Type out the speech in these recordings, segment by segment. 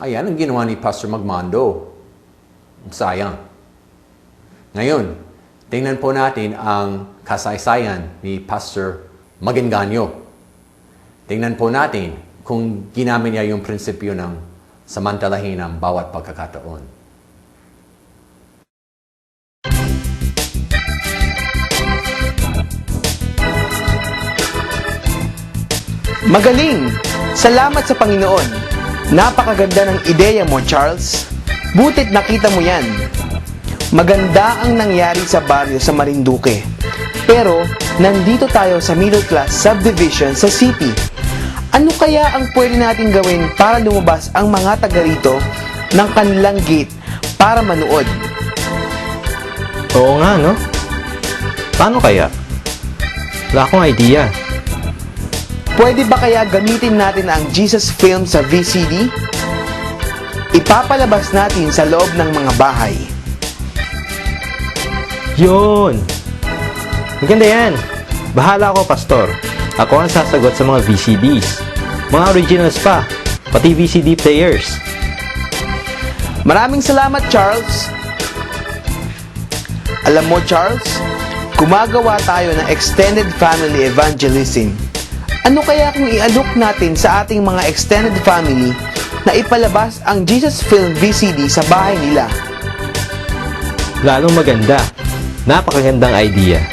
Ayan ang ginawa ni Pastor Magmando. Sayang. Ngayon, tingnan po natin ang kasaysayan ni Pastor Magenganyo. Tingnan po natin kung ginamit niya yung prinsipyo ng samantalahin ng bawat pagkakataon. Magaling! Salamat sa Panginoon! Napakaganda ng ideya mo, Charles. Butit nakita mo yan. Maganda ang nangyari sa baryo sa Marinduque. Pero, nandito tayo sa middle class subdivision sa city. Ano kaya ang pwede natin gawin para lumabas ang mga taga rito ng kanilang gate para manood? Oo nga, no? Paano kaya? Wala akong idea. Pwede ba kaya gamitin natin ang Jesus Film sa VCD? Ipapalabas natin sa loob ng mga bahay. Yun! Maganda yan! Bahala ako, Pastor. Ako ang sasagot sa mga VCDs. Mga originals pa, pati VCD players. Maraming salamat, Charles! Alam mo, Charles, gumagawa tayo ng extended family evangelism. Ano kaya kung i-alok natin sa ating mga extended family na ipalabas ang Jesus Film VCD sa bahay nila? Lalong maganda. Napakagandang idea.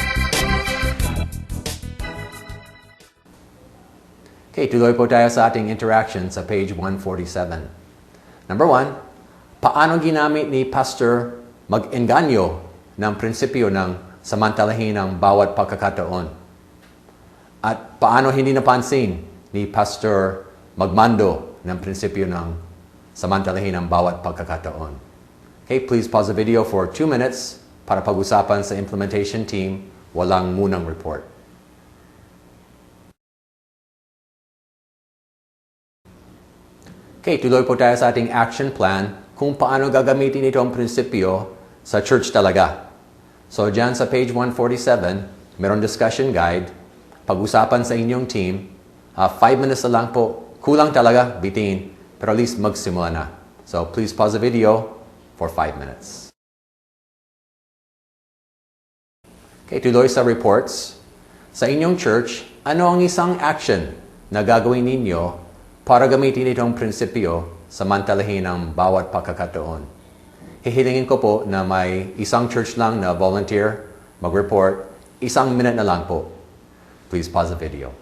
Okay, tuloy po tayo sa ating interaction sa page 147. Number 1, paano ginamit ni Pastor Magenganyo ng prinsipyo ng samantalahin ng bawat pagkakataon? At paano hindi napansin ni Pastor Magmando ng prinsipyo ng samantalahin ng bawat pagkakataon? Okay, please pause the video for 2 minutes para pag-usapan sa implementation team. Walang munang report. Okay, tuloy po tayo sa ating action plan kung paano gagamitin ito ang prinsipyo sa church talaga. So, dyan sa page 147, meron discussion guide. Pag-usapan sa inyong team, 5 minutes na lang po. Kulang talaga, bitin. Pero at least magsimula na. So, please pause the video for 5 minutes. Okay, tuloy sa reports. Sa inyong church, ano ang isang action na gagawin ninyo para gamitin itong prinsipyo samantalahin ang bawat pagkakataon? Hihilingin ko po na may isang church lang na volunteer, mag-report, 1 minute na lang po. Please pause the video.